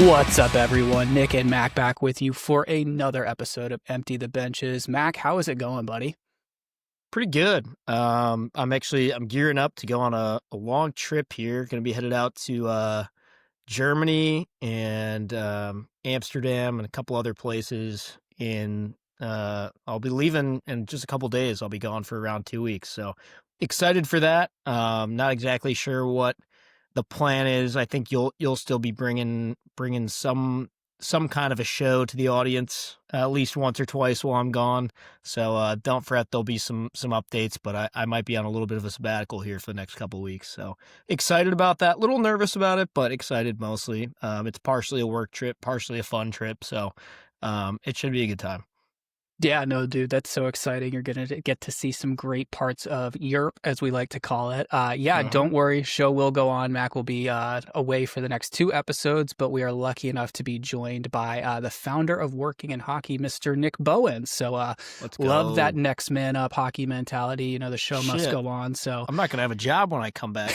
What's up, everyone? Nick and Mac back with you for another episode of Empty the Benches. Mac, how is it going, buddy? Pretty good. I'm gearing up to go on a long trip here. Going to be headed out to Germany and Amsterdam and a couple other places. I'll be leaving in just a couple days. I'll be gone for around 2 weeks. So excited for that. Not exactly sure what the plan is. I think you'll still be bringing some kind of a show to the audience at least once or twice while I'm gone. So don't fret, there'll be some updates, but I might be on a little bit of a sabbatical here for the next couple of weeks. So excited about that. Little nervous about it, but excited mostly. It's partially a work trip, partially a fun trip. So it should be a good time. Yeah, no, dude, that's so exciting. You're going to get to see some great parts of Europe, as we like to call it. Don't worry. Show will go on. Mac will be away for the next 2 episodes, but we are lucky enough to be joined by the founder of Working in Hockey, Mr. Nick Bowen. So Let's go. love that next man up hockey mentality. You know, the show must go on. So I'm not going to have a job when I come back.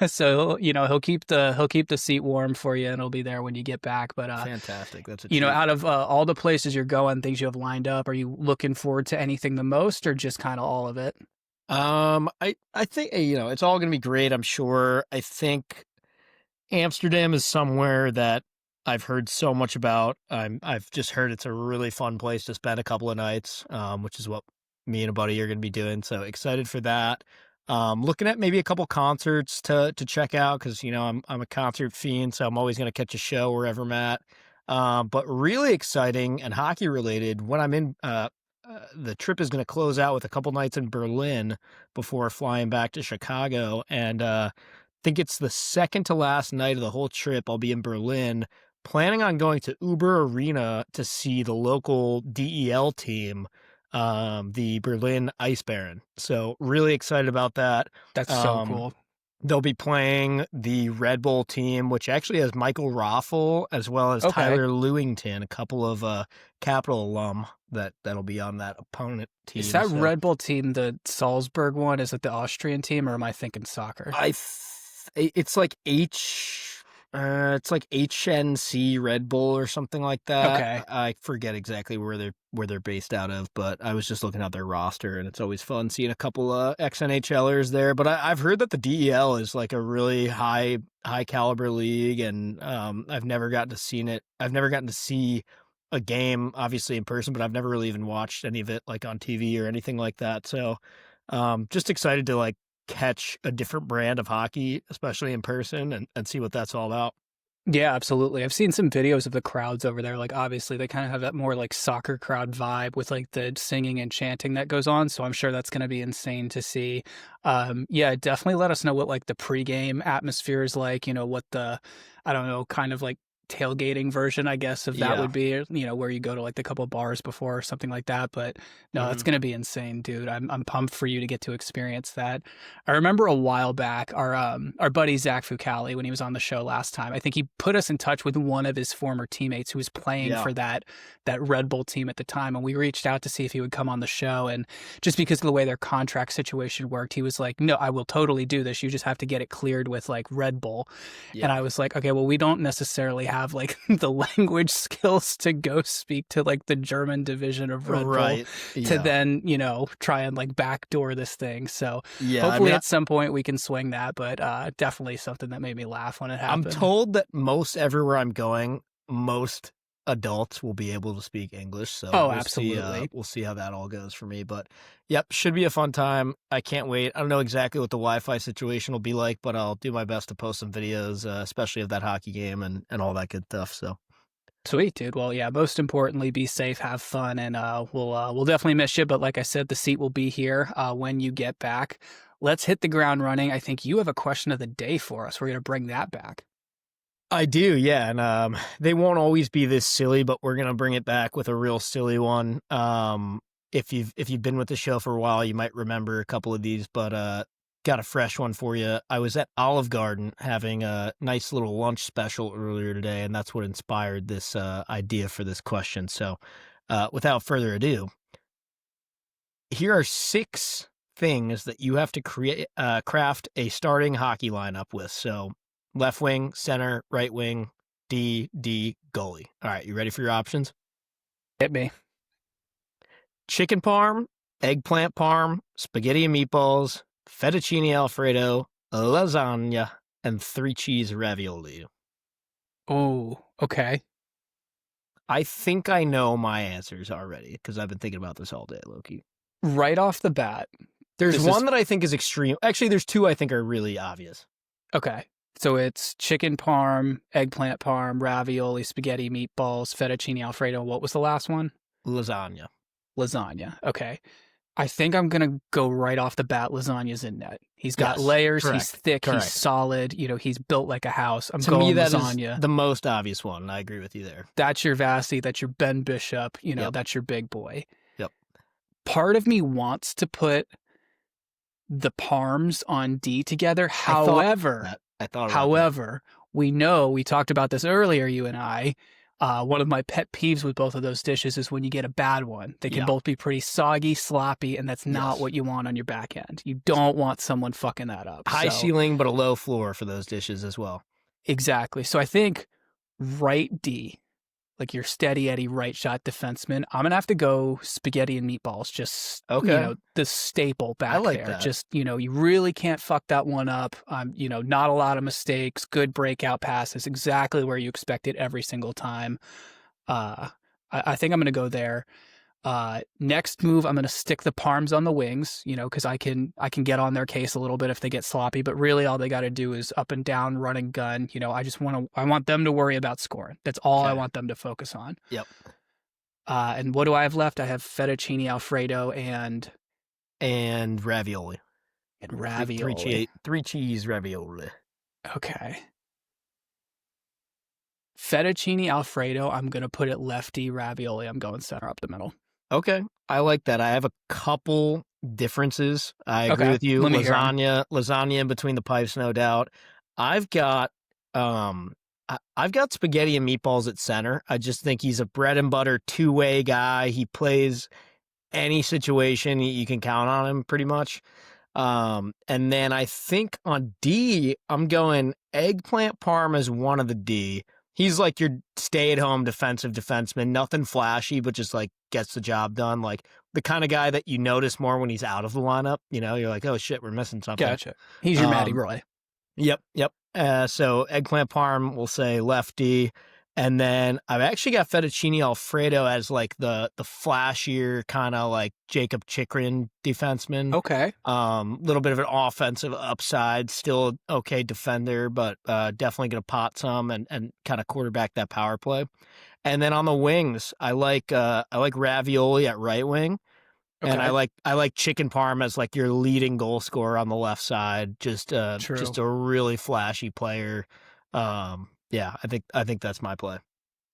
So, he'll keep the seat warm for you, and it'll be there when you get back. But fantastic. That's out of all the places you're going, things you have lined up, are you looking forward to anything the most, or just kind of all of it? I think it's all going to be great, I'm sure. I think Amsterdam is somewhere that I've heard so much about. I've just heard it's a really fun place to spend a couple of nights, which is what me and a buddy are going to be doing. So excited for that. Looking at maybe a couple concerts to check out because I'm a concert fiend, so I'm always going to catch a show wherever I'm at. But really exciting and hockey related. When I'm in, the trip is going to close out with a couple nights in Berlin before flying back to Chicago. And I think it's the second to last night of the whole trip. I'll be in Berlin, planning on going to Uber Arena to see the local DEL team, the Berlin Ice Baron. So really excited about that. That's so cool. They'll be playing the Red Bull team, which actually has Michael Raffel as well as Tyler Lewington, a couple of Capital alum that'll be on that opponent team. Is that Red Bull team the Salzburg one? Is it the Austrian team, or am I thinking soccer? It's like HNC Red Bull or something like that. Okay. I forget exactly where they're based out of, but I was just looking at their roster, and it's always fun seeing a couple of ex-NHLers there. But I've heard that the DEL is like a really high caliber league, and I've never gotten to see it. I've never gotten to see a game, obviously in person, but I've never really even watched any of it like on TV or anything like that. So just excited to like catch a different brand of hockey, especially in person, and see what that's all about. Yeah, absolutely. I've seen some videos of the crowds over there. Like, obviously, they kind of have that more like soccer crowd vibe with like the singing and chanting that goes on. So I'm sure that's going to be insane to see. Definitely let us know what like the pregame atmosphere is like, what the, I don't know, kind of like tailgating version, I guess, of that would be, where you go to like the couple bars before or something like that. But no, it's going to be insane, dude. I'm pumped for you to get to experience that. I remember a while back, our buddy Zach Fucali, when he was on the show last time, I think he put us in touch with one of his former teammates who was playing for that Red Bull team at the time. And we reached out to see if he would come on the show. And just because of the way their contract situation worked, he was like, no, I will totally do this. You just have to get it cleared with like Red Bull. And I was like, okay, well, we don't necessarily have like the language skills to go speak to like the German division of Red Bull to then, try and like backdoor this thing. So hopefully at some point we can swing that, but definitely something that made me laugh when it happened. I'm told that most everywhere I'm going, most adults will be able to speak English. So absolutely. We'll see how that all goes for me. But yep, should be a fun time. I can't wait. I don't know exactly what the Wi-Fi situation will be like, but I'll do my best to post some videos, especially of that hockey game and all that good stuff. So sweet, dude. Well, yeah, most importantly, be safe, have fun, and we'll definitely miss you. But like I said, the seat will be here when you get back. Let's hit the ground running. I think you have a question of the day for us. We're going to bring that back. I do, yeah, and they won't always be this silly, but we're gonna bring it back with a real silly one. If you've been with the show for a while, you might remember a couple of these, but got a fresh one for you. I was at Olive Garden having a nice little lunch special earlier today, and that's what inspired this idea for this question. So, without further ado, here are 6 things that you have to craft a starting hockey lineup with. So, left wing, center, right wing, lefty D goalie. All right, you ready for your options? Hit me. Chicken parm, eggplant parm, spaghetti and meatballs, fettuccine alfredo, lasagna, and 3-cheese ravioli. Oh, okay. I think I know my answers already because I've been thinking about this all day, Loki. Right off the bat, There's this one is that I think is extreme. Actually, there's two I think are really obvious. okay. So it's chicken parm, eggplant parm, ravioli, spaghetti, meatballs, fettuccine alfredo. What was the last one? Lasagna. Lasagna. Okay. I think I'm gonna go right off the bat. Lasagna's in net. He's got Yes, layers. He's correct. thick. He's Correct. solid. He's built like a house. I'm To me, going that is lasagna. the most obvious one. I agree with you there. That's your Vasi. That's your Ben Bishop. Yep. That's your big boy. Yep. Part of me wants to put the parms on D together. However, we know we talked about this earlier, you and I. One of my pet peeves with both of those dishes is when you get a bad one. They can both be pretty soggy, sloppy, and that's not what you want on your back end. You don't want someone fucking that up. High ceiling, but a low floor for those dishes as well. Exactly. So I think right D, like your steady Eddie right shot defenseman, I'm gonna have to go spaghetti and meatballs. Just the staple back there. That. Just you really can't fuck that one up. Not a lot of mistakes, good breakout passes, exactly where you expect it every single time. I think I'm gonna go there. Next move, I'm gonna stick the parms on the wings, because I can get on their case a little bit if they get sloppy, but really all they got to do is up and down, run and gun. I want them to worry about scoring. That's all I want them to focus on. Yep. And what do I have left? I have fettuccine alfredo and ravioli. And ravioli. 3-cheese ravioli. Okay. Fettuccine alfredo, I'm gonna put it lefty. Ravioli, I'm going center up the middle. Okay, I like that. I have a couple differences. I agree with you. Lasagna in between the pipes, no doubt. I've got spaghetti and meatballs at center. I just think he's a bread and butter two-way guy. He plays any situation. You can count on him pretty much. And then I think on D, I'm going eggplant parm as one of the D. He's like your stay-at-home defensive defenseman, nothing flashy, but just like gets the job done. Like the kind of guy that you notice more when he's out of the lineup. You're like, oh shit, we're missing something. Gotcha. He's your Matty Roy. Yep. So eggplant parm, we'll say lefty. And then I've actually got fettuccine alfredo as like the flashier kind of like Jacob Chikrin defenseman. Okay. Little bit of an offensive upside, still okay defender, but definitely going to pot some and kind of quarterback that power play. And then on the wings, I like ravioli at right wing. Okay. And I like chicken parm as like your leading goal scorer on the left side. Just a really flashy player. Yeah, I think that's my play.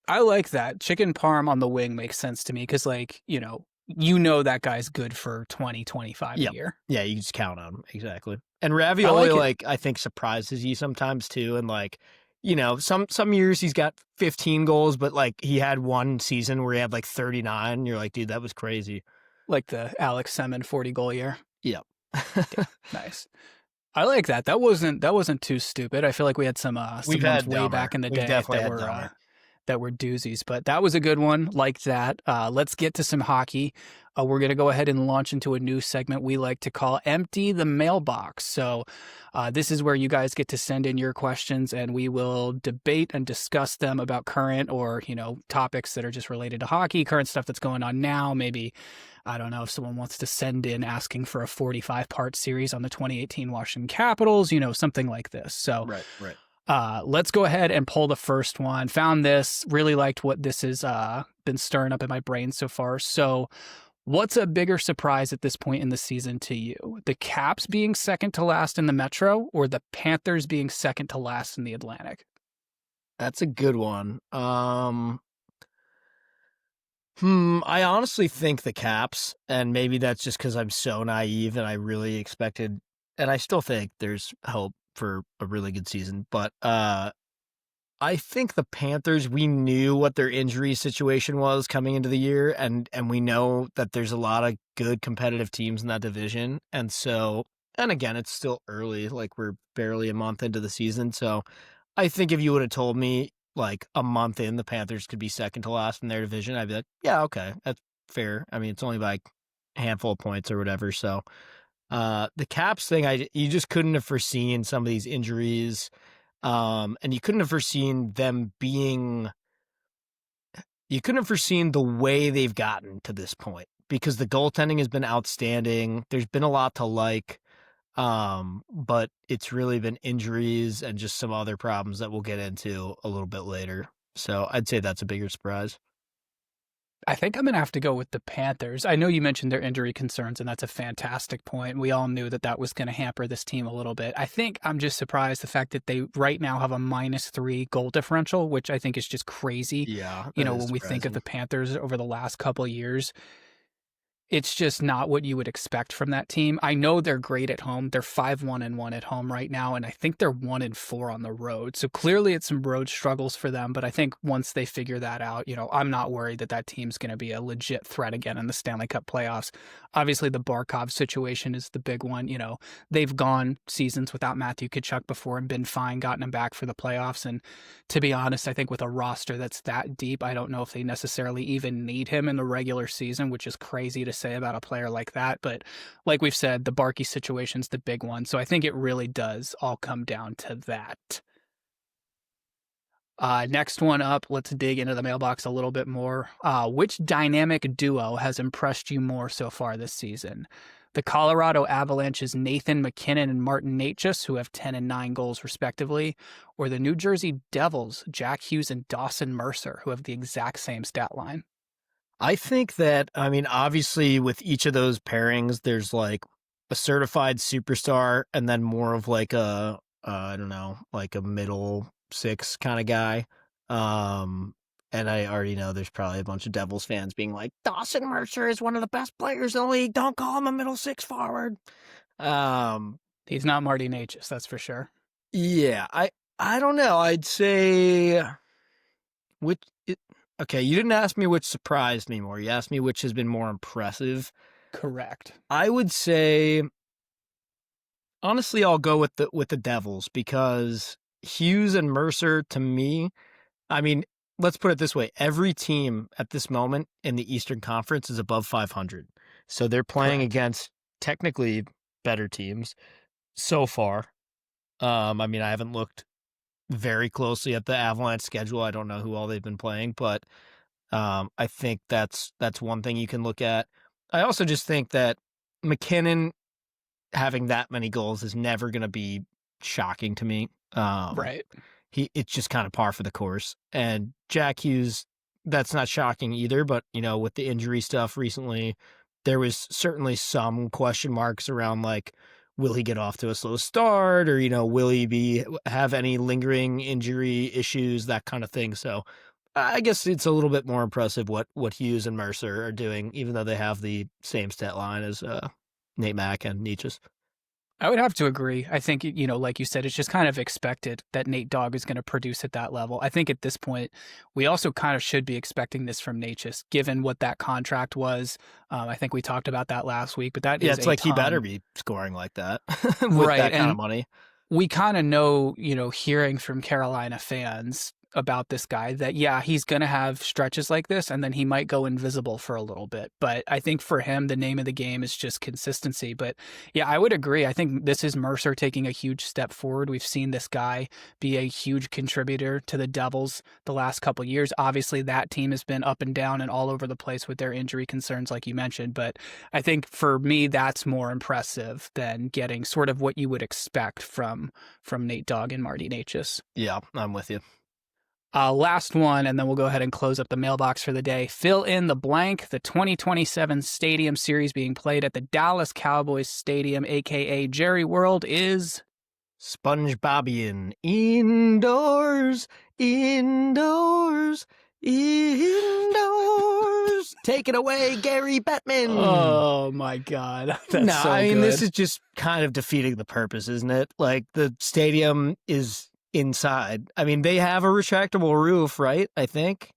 I like that. Chicken parm on the wing makes sense to me because, that guy's good for 20, 25 a year. Yeah, you just count on him. Exactly. And ravioli, I think surprises you sometimes too. And some years he's got 15 goals, but like he had one season where he had like 39. And you're like, dude, that was crazy. Like the Alex Semin 40-goal year. Yep. Yeah, nice. I like that. That wasn't too stupid. I feel like we had some ones way back in the day that were doozies, but that was a good one. Like that. Let's get to some hockey. We're going to go ahead and launch into a new segment we like to call Empty the Mailbox. So this is where you guys get to send in your questions and we will debate and discuss them about current or, topics that are just related to hockey, current stuff that's going on now. Maybe, I don't know, if someone wants to send in asking for a 45-part series on the 2018 Washington Capitals, something like this. So right. Let's go ahead and pull the first one. Found this, really liked what this has been stirring up in my brain so far. So what's a bigger surprise at this point in the season to you? The Caps being second to last in the Metro or the Panthers being second to last in the Atlantic? That's a good one. I honestly think the Caps, and maybe that's just because I'm so naive and I really expected, and I still think there's hope for a really good season, but I think the Panthers, we knew what their injury situation was coming into the year, and we know that there's a lot of good competitive teams in that division, and again, it's still early, like we're barely a month into the season, so I think if you would have told me like a month in, the Panthers could be second to last in their division, I'd be like, yeah, okay, that's fair. I mean, it's only by a handful of points or whatever. So the Caps thing, you just couldn't have foreseen some of these injuries, and you couldn't have foreseen them being. You couldn't have foreseen the way they've gotten to this point because the goaltending has been outstanding. There's been a lot to like. But it's really been injuries and just some other problems that we'll get into a little bit later. So I'd say that's a bigger surprise. I think I'm going to have to go with the Panthers. I know you mentioned their injury concerns, and that's a fantastic point. We all knew that that was going to hamper this team a little bit. I think I'm just surprised the fact that they right now have a -3 goal differential, which I think is just crazy. Yeah, You that know, is when we think of surprising. the Panthers over the last couple of years, it's just not what you would expect from that team. I know they're great at home. They're 5-1-1 at home right now, and I think they're 1-4 on the road. So clearly it's some road struggles for them, but I think once they figure that out, I'm not worried that that team's going to be a legit threat again in the Stanley Cup playoffs. Obviously the Barkov situation is the big one. They've gone seasons without Matthew Tkachuk before and been fine, gotten him back for the playoffs, and to be honest, I think with a roster that's that deep, I don't know if they necessarily even need him in the regular season, which is crazy to say about a player like that. But like we've said, the Barkey situation's the big one. So I think it really does all come down to that. Next one up, let's dig into the mailbox a little bit more. Which dynamic duo has impressed you more so far this season? The Colorado Avalanche's Nathan MacKinnon and Martin Necas, who have 10 and 9 goals respectively, or the New Jersey Devils, Jack Hughes and Dawson Mercer, who have the exact same stat line? I think that, I mean, obviously with each of those pairings, there's like a certified superstar and then more of like I don't know, like a middle six kind of guy. Um, and I already know there's probably a bunch of Devils fans being like, Dawson Mercer is one of the best players in the league. Don't call him a middle six forward. Um, He's not Marty Necas, that's for sure. yeah, I don't know. I'd say which it, okay, you didn't ask me which surprised me more. You asked me which has been more impressive. Correct. I would say honestly I'll go with the Devils because Hughes and Mercer to me, I mean, let's put it this way. Every team at this moment in the Eastern Conference is above 500. So they're playing Correct. against technically better teams so far. I mean, I haven't looked very closely at the Avalanche schedule. I don't know who all they've been playing, but I think that's one thing you can look at. I also just think that McKinnon having that many goals is never going to be shocking to me. Right. It's just kind of par for the course. And Jack Hughes, that's not shocking either. But with the injury stuff recently, there was certainly some question marks around like, will he get off to a slow start, or will he have any lingering injury issues, that kind of thing. So I guess it's a little bit more impressive what Hughes and Mercer are doing, even though they have the same stat line as Nate Mack and Nietzsche. I would have to agree. I think, like you said, it's just kind of expected that Nate Dogg is going to produce at that level. I think at this point, we also kind of should be expecting this from Natchez, given what that contract was. I think we talked about that last week, but that Yeah, is it's a like he better ton. be scoring like that with Right. that kind of And money. we kind of know, hearing from Carolina fans about this guy that, yeah, he's going to have stretches like this and then he might go invisible for a little bit. But I think for him, the name of the game is just consistency. But yeah, I would agree. I think this is Mercer taking a huge step forward. We've seen this guy be a huge contributor to the Devils the last couple of years. Obviously, that team has been up and down and all over the place with their injury concerns, like you mentioned. But I think for me, that's more impressive than getting sort of what you would expect from Nate Dogg and Marty Necas. Yeah, I'm with you. Last one, and then we'll go ahead and close up the mailbox for the day. Fill in the blank. The 2027 Stadium Series being played at the Dallas Cowboys Stadium, aka Jerry World, is SpongeBobian indoors, indoors, indoors. Take it away, Gary Bettman. oh my god, that's No, I so mean, this good. is just kind of defeating the purpose, isn't it? Like, the stadium is inside. I mean, they have a retractable roof, right? I think.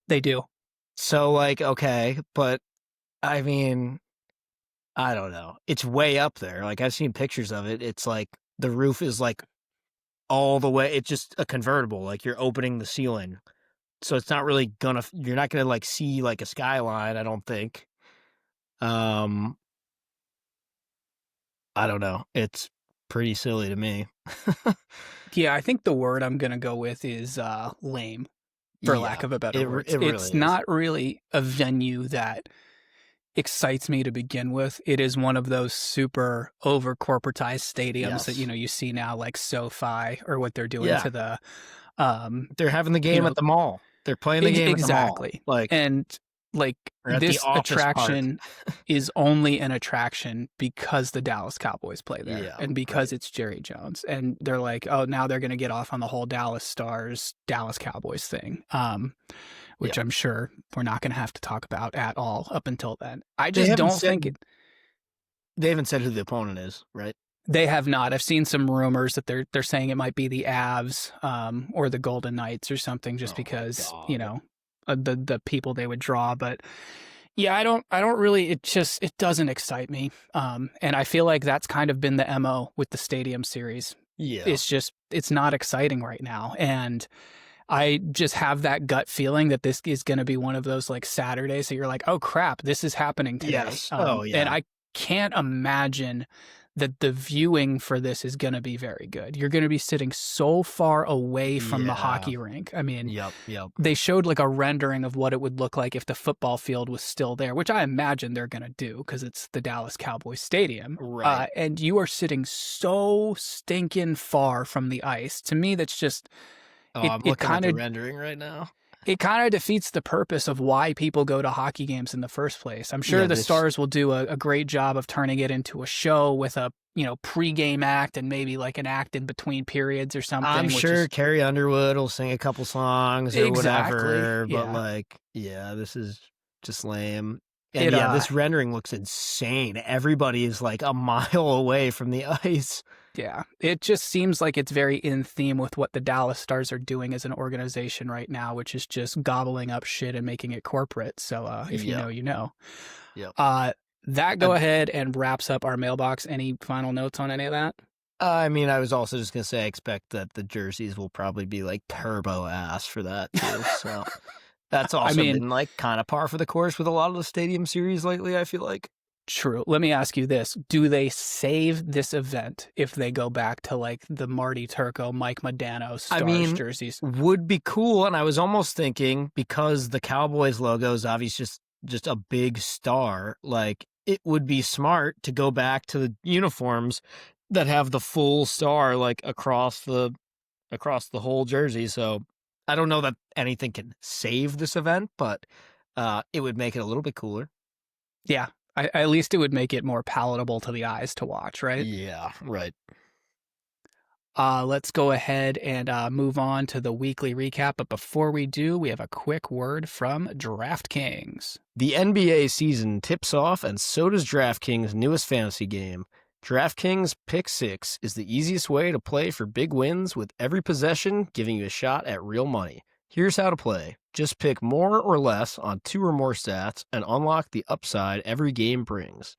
They do. So, like, okay, but I mean, I don't know. It's way up there. Like, I've seen pictures of it. It's like the roof is like all the way. It's just a convertible. Like you're opening the ceiling. So it's not really you're not gonna like see like a skyline, I don't think. Um, I don't know. It's pretty silly to me. Yeah, I think the word I'm gonna go with is lame, for lack Yeah, of a better it words. really It's is. not really a venue that excites me to begin with. It is one of those super over corporatized stadiums that, Yes. you see now, like SoFi or what they're doing Yeah. to the, um, They're having the you game know, at the mall. They're playing the game at the mall. exactly. Like, And like or at the this office park. attraction is only an attraction because the Dallas Cowboys play there Yeah, and because right. it's Jerry Jones. And they're like, oh, now they're going to get off on the whole Dallas Stars, Dallas Cowboys thing. Yeah. Which I'm sure we're not going to have to talk about at all up until then. I They just haven't don't think said they haven't said who the opponent is, right? they have not. I've seen some rumors that they're saying it might be the Avs, or the Golden Knights or something, just Oh my because god. the people they would draw. But yeah, I don't really. It doesn't excite me. And I feel like that's kind of been the MO with the Stadium Series. Yeah. It's not exciting right now, and I just have that gut feeling that this is going to be one of those like Saturdays that you're like, oh crap, this is happening today. Yes. Oh And yeah. I can't imagine that the viewing for this is going to be very good. You're going to be sitting so far away from the Yeah. hockey rink. I mean, Yep. Yep. they showed like a rendering of what it would look like if the football field was still there, which I imagine they're going to do because it's the Dallas Cowboys Stadium. Right. And you are sitting so stinking far from the ice. To me, that's just Oh, it. I'm It looking at kind the of rendering right now. defeats the purpose of why people go to hockey games in the first place. I'm sure Yeah, the this Stars will do a great job of turning it into a show with a pregame act and maybe like an act in between periods or I'm something, which sure is Carrie Underwood will sing a couple songs or exactly, whatever, but yeah. like, yeah, this is just lame. And It yeah, this rendering looks insane. Everybody is like a mile away from the ice. Yeah, it just seems like it's very in theme with what the Dallas Stars are doing as an organization right now, which is just gobbling up shit and making it corporate. So if you Yep. know, you know. Yep. That I, go ahead and wraps up our mailbox. Any final notes on any of that? I mean, I was also just gonna say I expect that the jerseys will probably be like turbo ass for that too. So that's I also mean, been like kind of par for the course with a lot of the Stadium Series lately, I feel like. true. Let me ask you this. Do they save this event if they go back to like the Marty Turco, Mike Modano I Stars mean, jerseys? would be cool, and I was almost thinking because the Cowboys logo is obviously just a big star, like it would be smart to go back to the uniforms that have the full star like across the whole jersey. So I don't know that anything can save this event, but it would make it a little bit cooler. Yeah. At least it would make it more palatable to the eyes to watch, right? Yeah, right. Let's go ahead and move on to the weekly recap. But before we do, we have a quick word from DraftKings. The NBA season tips off, and so does DraftKings' newest fantasy game. DraftKings Pick 6 is the easiest way to play for big wins, with every possession giving you a shot at real money. Here's how to play. Just pick more or less on 2 or more stats and unlock the upside every game brings.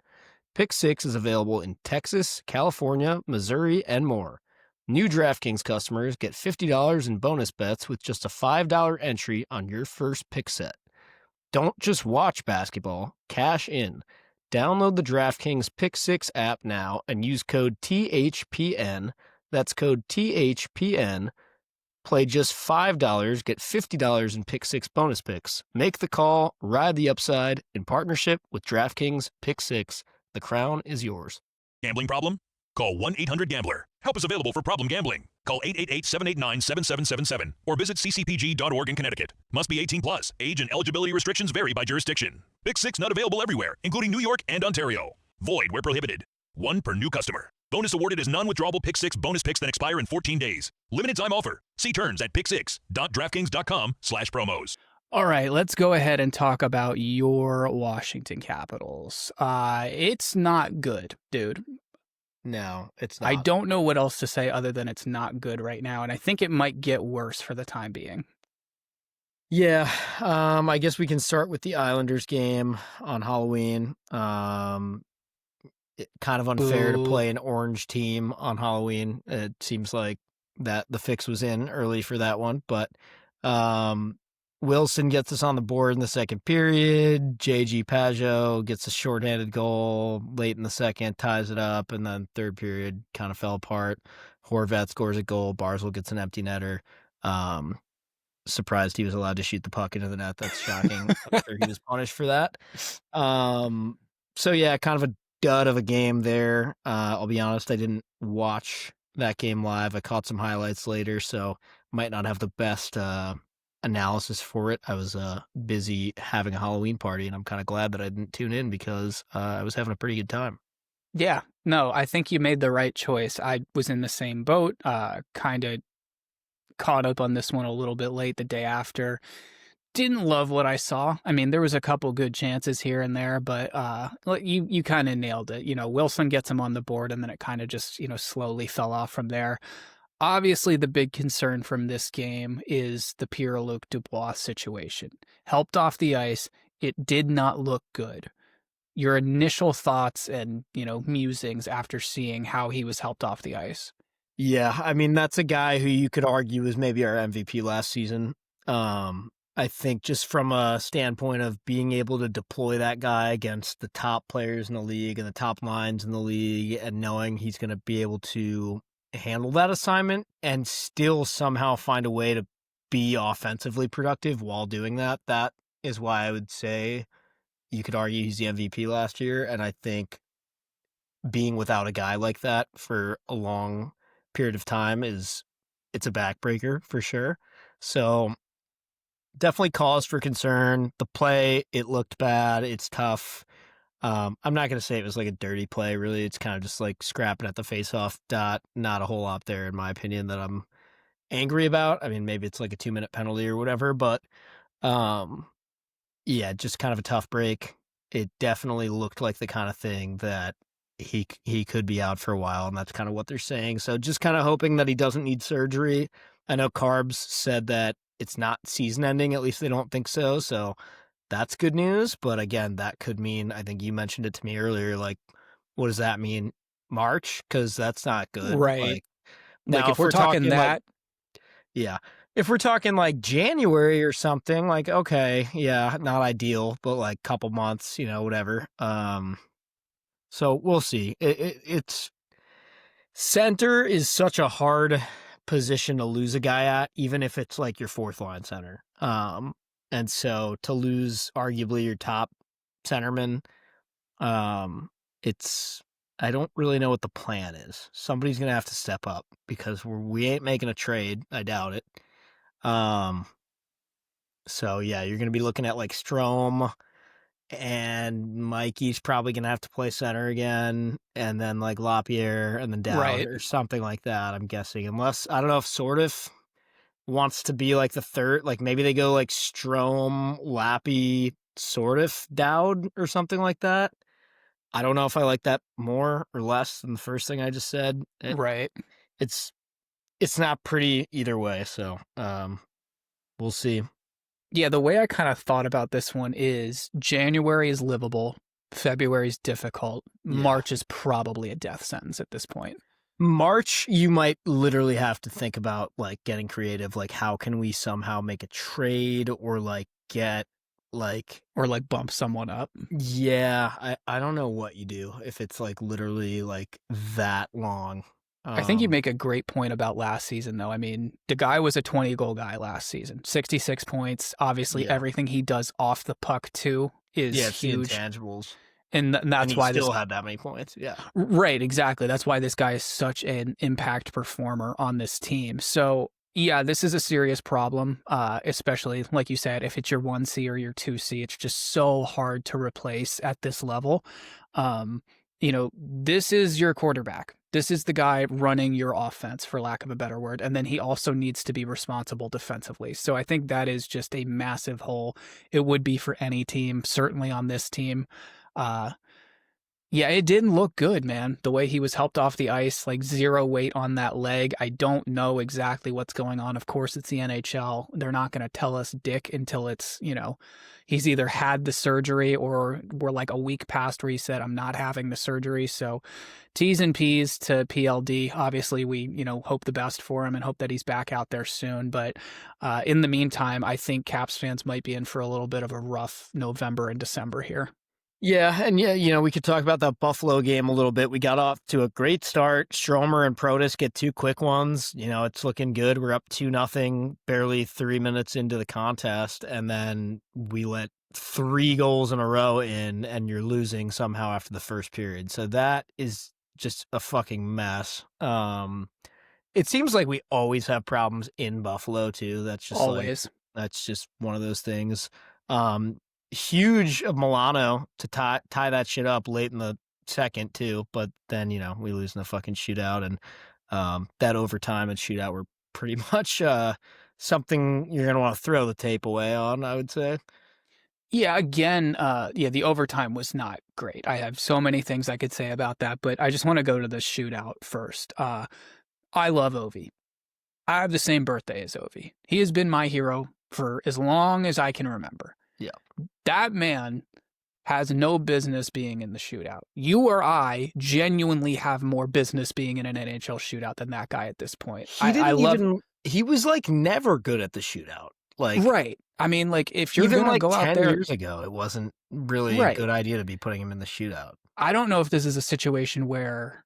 Pick 6 is available in Texas, California, Missouri, and more. New DraftKings customers get $50 in bonus bets with just a $5 entry on your first pick set. Don't just watch basketball, cash in. Download the DraftKings Pick 6 app now and use code THPN. That's code THPN. Play just $5, get $50 in Pick 6 bonus picks. Make the call, ride the upside in partnership with DraftKings Pick 6. The crown is yours. Gambling problem? Call 1-800-GAMBLER. Help is available for problem gambling. Call 888-789-7777 or visit ccpg.org in Connecticut. Must be 18 plus. Age and eligibility restrictions vary by jurisdiction. Pick 6 not available everywhere, including New York and Ontario. Void where prohibited. One per new customer. Bonus awarded is non-withdrawable Pick 6 bonus picks that expire in 14 days. Limited time offer. See terms at pick6.draftkings.com/promos. All right, let's go ahead and talk about your Washington Capitals. It's not good, dude. No, it's I not. don't know what else to say other than it's not good right now, and I think it might get worse for the time being. Yeah, I guess we can start with the Islanders game on Halloween. Kind of unfair to Boo. play an orange team on Halloween. It seems like that the fix was in early for that one. But Wilson gets us on the board in the second period. JG Pajot gets a shorthanded goal late in the second, ties it up, and then third period kind of fell apart. Horvat scores a goal. Barzal gets an empty netter. Surprised he was allowed to shoot the puck into the net. That's shocking. I'm sure he was punished for that. So yeah, kind of a dud of a game there. I'll be honest, I didn't watch that game live. I caught some highlights later, so might not have the best analysis for it. I was busy having a Halloween party, and I'm kind of glad that I didn't tune in because I was having a pretty good time. Yeah, no, I think you made the right choice. I was in the same boat, kind of caught up on this one a little bit late the day after. Didn't love what I saw. I mean, there was a couple good chances here and there, but you kind of nailed it. Wilson gets him on the board, and then it kind of just, slowly fell off from there. Obviously, the big concern from this game is the Pierre-Luc Dubois situation. Helped off the ice, it did not look good. Your initial thoughts and, musings after seeing how he was helped off the ice. Yeah, I mean, that's a guy who you could argue was maybe our MVP last season. I think just from a standpoint of being able to deploy that guy against the top players in the league and the top lines in the league and knowing he's going to be able to handle that assignment and still somehow find a way to be offensively productive while doing that, that is why I would say you could argue he's the MVP last year. And I think being without a guy like that for a long period of time it's a backbreaker for sure. So definitely cause for concern. The play, it looked bad. It's tough. I'm not going to say it was like a dirty play, really. It's kind of just like scrapping at the face-off dot. Not a whole lot there, in my opinion, that I'm angry about. I mean, maybe it's like a 2-minute penalty or whatever, but yeah, just kind of a tough break. It definitely looked like the kind of thing that he could be out for a while, and that's kind of what they're saying. So just kind of hoping that he doesn't need surgery. I know Carbs said that it's not season ending, at least they don't think so. So that's good news. But again, that could mean, I think you mentioned it to me earlier, like, what does that mean? March? Because that's not good. Right. Like Now, if we're talking that, yeah, if we're talking like January or something, like, okay, yeah, not ideal, but like couple months, whatever. So we'll see. It's center is such a hard position to lose a guy at, even if it's like your fourth line center. And so to lose arguably your top centerman, I don't really know what the plan is. Somebody's gonna have to step up because we ain't making a trade. I doubt it. So yeah, you're gonna be looking at like Strome, and Mikey's probably gonna have to play center again, and then like Lapierre, and then Dowd right. or something like that. I'm guessing, unless I don't know if Sortif wants to be like the third, like maybe they go like Strome, Lappy, Sortif, Dowd, or something like that. I don't know if I like that more or less than the first thing I just said. Right. It's not pretty either way. So we'll see. Yeah, the way I kind of thought about this one is January is livable, February is difficult, Yeah. March is probably a death sentence at this point. March, you might literally have to think about like getting creative. Like, how can we somehow make a trade or like get like, or like bump someone up. Yeah, I don't know what you do if it's like literally like that long. I think you make a great point about last season, though. I mean, the guy was a 20-goal guy last season, 66 points. Obviously, everything he does off the puck, too, is huge. The intangibles. And that's why he still had that many points. Yeah. Right, exactly. That's why this guy is such an impact performer on this team. So, yeah, this is a serious problem, especially, like you said, if it's your 1C or your 2C. It's just so hard to replace at this level. This is your quarterback. This is the guy running your offense, for lack of a better word. And then he also needs to be responsible defensively. So I think that is just a massive hole. It would be for any team, certainly on this team. Yeah, it didn't look good, man. The way he was helped off the ice, like zero weight on that leg. I don't know exactly what's going on. Of course, it's the NHL. They're not going to tell us dick until it's, he's either had the surgery or we're like a week past where he said, I'm not having the surgery. So T's and P's to PLD. Obviously, we, hope the best for him and hope that he's back out there soon. But in the meantime, I think Caps fans might be in for a little bit of a rough November and December here. Yeah, and we could talk about that Buffalo game a little bit. We got off to a great start. Stromer and Protas get 2 quick ones. It's looking good. We're up 2-0, barely 3 minutes into the contest, and then we let 3 goals in a row in, and you're losing somehow after the first period. So that is just a fucking mess. It seems like we always have problems in Buffalo too. That's just Always. That's just one of those things. Huge of Milano to tie that shit up late in the second too, but then we lose in the fucking shootout, and that overtime and shootout were pretty much something you're gonna want to throw the tape away on, I would say. Yeah, again, the overtime was not great. I have so many things I could say about that, but I just want to go to the shootout first. I love Ovi. I have the same birthday as Ovi. He has been my hero for as long as I can remember. Yeah. That man has no business being in the shootout. You or I genuinely have more business being in an NHL shootout than that guy at this point. He was like never good at the shootout. Like, right. I mean, like, if you're even going to go 10 out there years ago, it wasn't really a good idea to be putting him in the shootout. I don't know if this is a situation where,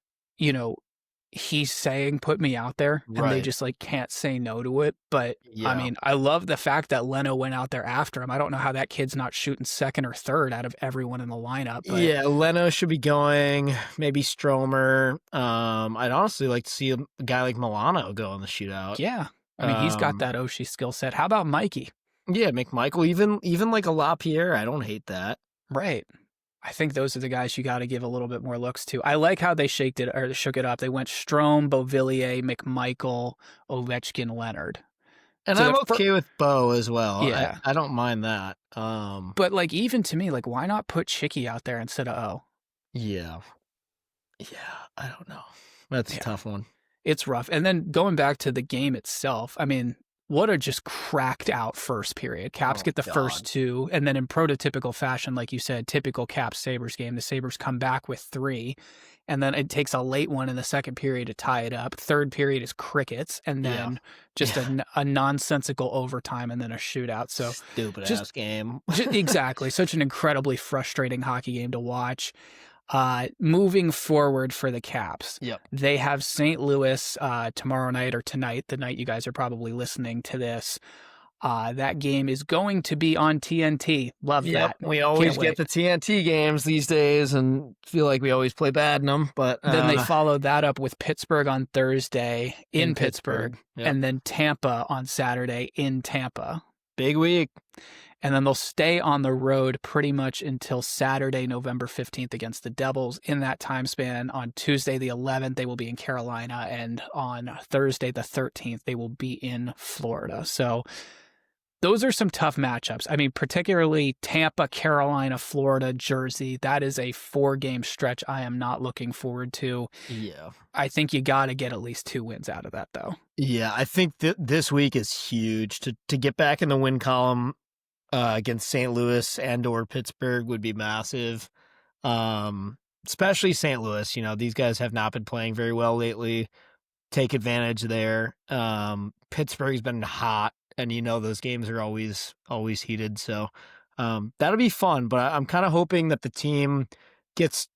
he's saying, put me out there, and they just like can't say no to it. But I mean, I love the fact that Leno went out there after him. I don't know how that kid's not shooting second or third out of everyone in the lineup. But yeah, Leno should be going, maybe Stromer. I'd honestly like to see a guy like Milano go in the shootout. Yeah. I mean, he's got that Oshie skill set. How about Mikey? Yeah, McMichael, even like a LaPierre, I don't hate that. Right. I think those are the guys you got to give a little bit more looks to. I like how they shook it up. They went Strome, Beauvillier, McMichael, Ovechkin, Leonard. And I'm okay with Bo as well. Yeah. I don't mind that. But like, even to me, like, why not put Chicky out there instead of O? Yeah. Yeah, I don't know. That's a tough one. It's rough. And then going back to the game itself, I mean, what a just cracked out first period. Caps get the first 2, and then in prototypical fashion, like you said, typical Caps Sabres game, the Sabres come back with 3, and then it takes a late one in the second period to tie it up. Third period is crickets, and then just a nonsensical overtime, and then a shootout. So stupid ass game. Exactly. Such an incredibly frustrating hockey game to watch. Moving forward for the Caps, they have St. Louis tomorrow night or tonight, the night you guys are probably listening to this. That game is going to be on TNT. Love that. We always get the TNT games these days and feel like we always play bad in them. But then they followed that up with Pittsburgh on Thursday in Pittsburgh. And then Tampa on Saturday in Tampa. Big week. And then they'll stay on the road pretty much until Saturday, November 15th against the Devils. In that time span, on Tuesday the 11th, they will be in Carolina. And on Thursday the 13th, they will be in Florida. So those are some tough matchups. I mean, particularly Tampa, Carolina, Florida, Jersey. That is a 4-game stretch I am not looking forward to. Yeah. I think you got to get at least 2 wins out of that, though. Yeah, I think this week is huge. To get back in the win column against St. Louis and or Pittsburgh would be massive. Especially St. Louis. These guys have not been playing very well lately. Take advantage there. Pittsburgh's been hot, and those games are always heated. So that'll be fun. But I'm kind of hoping that the team gets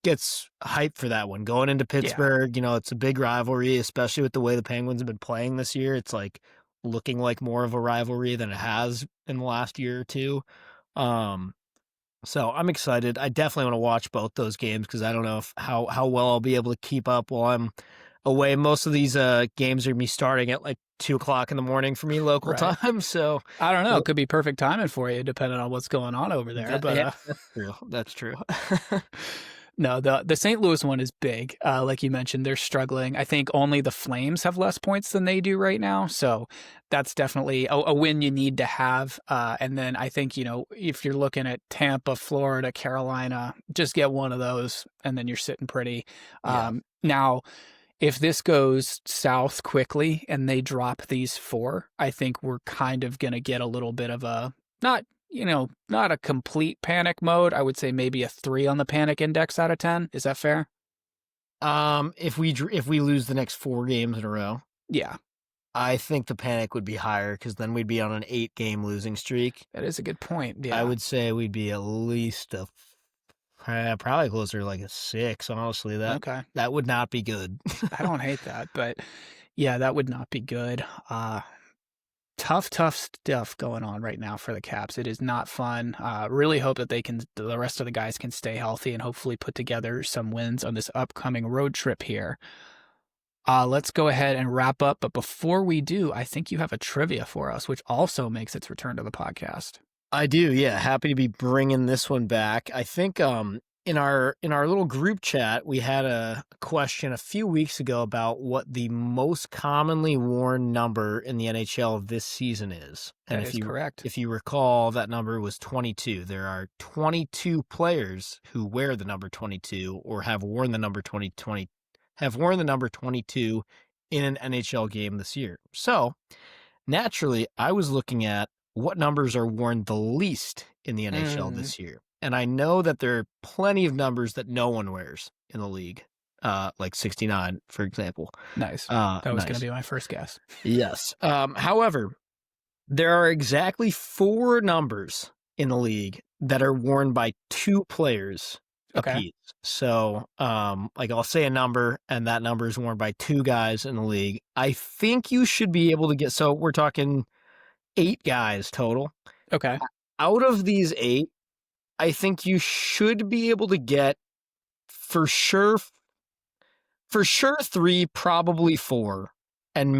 hyped for that one. Going into Pittsburgh, it's a big rivalry, especially with the way the Penguins have been playing this year. It's like looking like more of a rivalry than it has in the last year or two. So I'm excited. I definitely want to watch both those games because I don't know how well I'll be able to keep up while I'm away. Most of these games are going to be starting at like 2:00 in the morning for me local time. So I don't know. It could be perfect timing for you depending on what's going on over there. But that's true. No, the St. Louis one is big. Like you mentioned, they're struggling. I think only the Flames have less points than they do right now. So that's definitely a win you need to have. And then I think, if you're looking at Tampa, Florida, Carolina, just get one of those and then you're sitting pretty. Yeah. Now, if this goes south quickly and they drop these four, I think we're kind of going to get a little bit of a not, not a complete panic mode. I would say maybe a 3 on the panic index out of 10. Is that fair? If we lose the next 4 games in a row, Yeah, I think the panic would be higher because then we'd be on an 8-game losing streak. that is a good point. Yeah. I would say we'd be at least probably closer to like a 6. Honestly, Okay. that would not be good. I don't hate that, but yeah, that would not be good. Tough stuff going on right now for the Caps. It is not fun. Really hope that the rest of the guys can stay healthy and hopefully put together some wins on this upcoming road trip here. Let's go ahead and wrap up. But before we do, I think you have a trivia for us, which also makes its return to the podcast. I do, yeah. Happy to be bringing this one back. I think in our little group chat, we had a question a few weeks ago about what the most commonly worn number in the NHL of this season is. And That is correct. If you recall, that number was 22. There are 22 players who wear the number 22 or have worn the number 22 in an NHL game this year. So, naturally, I was looking at what numbers are worn the least in the NHL this year. And I know that there are plenty of numbers that no one wears in the league, like 69, for example. Nice. That was nice. going to be my first guess. Yes. However, there are exactly 4 numbers in the league that are worn by 2 players apiece. So, I'll say a number, and that number is worn by 2 guys in the league. I think you should be able to get. So we're talking 8 guys total. Okay. Out of these 8, I think you should be able to get for sure 3, probably 4, and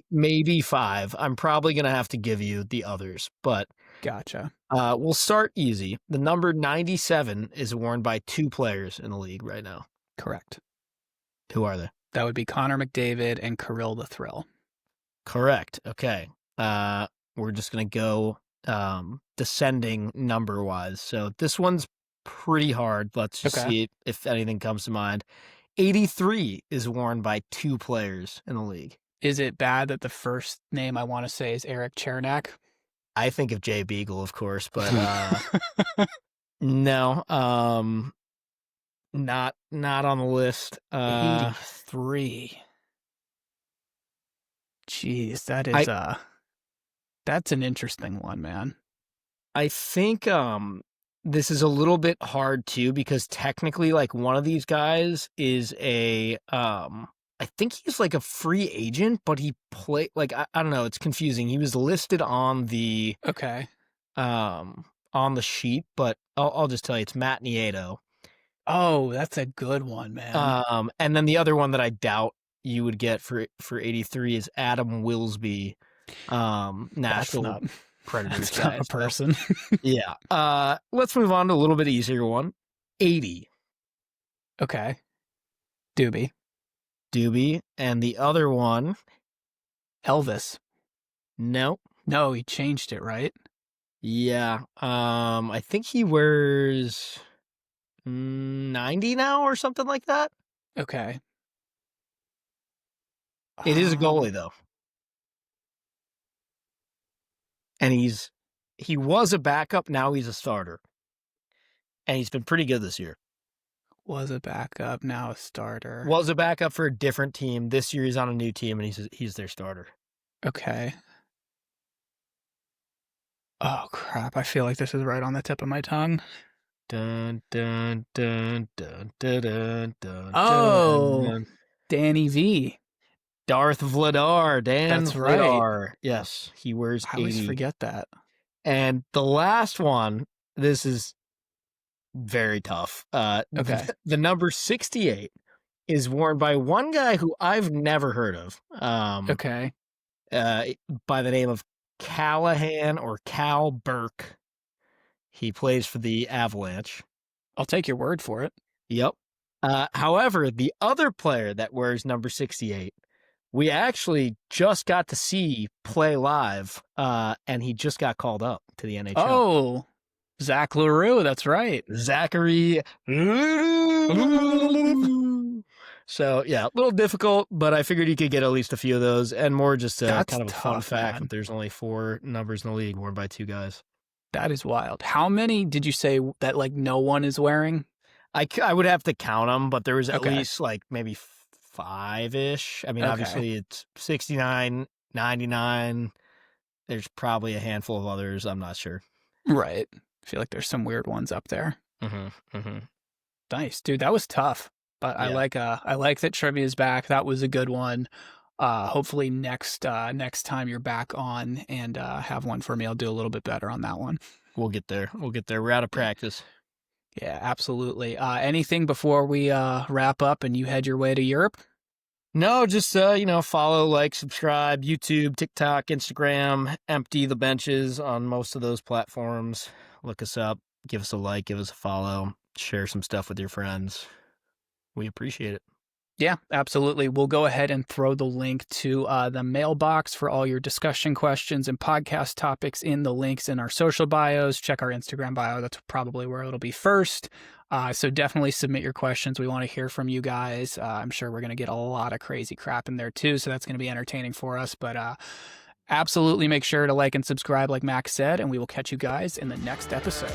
maybe 5. I'm probably going to have to give you the others, but Gotcha. We'll start easy. The number 97 is worn by 2 players in the league right now. Correct. Who are they? That would be Connor McDavid and Kirill the Thrill. Correct. Okay. We're just going to go descending number-wise. So this one's pretty hard. Let's just see if anything comes to mind. 83 is worn by 2 players in the league. Is it bad that the first name I want to say is Eric Chernak? I think of Jay Beagle, of course, but no, not on the list. 83. Jeez, that is that's an interesting one, man. I think this is a little bit hard too because technically, like, one of these guys is I think he's like a free agent, but he played like I don't know. It's confusing. He was listed on the on the sheet, but I'll just tell you, it's Matt Nieto. Oh, that's a good one, man. And then the other one that I doubt you would get for 83 is Adam Wilsby, Nashville Predators That's not a person. Yeah. Let's move on to a little bit easier one. 80. Okay. Doobie. And the other one, Elvis. no. No, he changed it, right? Yeah. I think he wears 90 now or something like that. Okay. It is a goalie though. And he was a backup, now he's a starter. And he's been pretty good this year. Was a backup, now a starter. Was a backup for a different team. This year he's on a new team and he's their starter. Okay. Oh crap, I feel like this is right on the tip of my tongue. Dun dun dun dun dun dun dun. Oh, dun. Danny V. Darth Vladar. That's Vladar. Right. Yes, he wears 80. I always forget that. And the last one, this is very tough. Okay. The number 68 is worn by one guy who I've never heard of. Okay. By the name of Callahan or Cal Burke. He plays for the Avalanche. I'll take your word for it. Yep. However, the other player that wears number 68, we actually just got to see play live, and he just got called up to the NHL. Oh, Zach LaRue, that's right. Zachary. So, yeah, a little difficult, but I figured you could get at least a few of those, and more just That's kind of a fun tough, fact man. that there's only 4 numbers in the league worn by 2 guys. That is wild. How many did you say that like no one is wearing? I would have to count them, but there was at Okay. least like maybe 5-ish. I mean, Okay. obviously it's 69, 99. There's probably a handful of others. I'm not sure. Right. I feel like there's some weird ones up there. Mm-hmm. Nice, dude. That was tough, but Yeah. I like that trivia is back. That was a good one. Hopefully next time you're back on and have one for me, I'll do a little bit better on that one. We'll get there. We're out of practice. Yeah, absolutely. Anything before we wrap up and you head your way to Europe? No, just follow, like, subscribe, YouTube, TikTok, Instagram, Empty the Benches on most of those platforms. Look us up, give us a like, give us a follow, share some stuff with your friends. We appreciate it. Yeah, absolutely. We'll go ahead and throw the link to the mailbox for all your discussion questions and podcast topics in the links in our social bios. Check our Instagram bio. That's probably where it'll be first. So definitely submit your questions. We want to hear from you guys. I'm sure we're going to get a lot of crazy crap in there too. So that's going to be entertaining for us. But absolutely make sure to like and subscribe like Max said, and we will catch you guys in the next episode.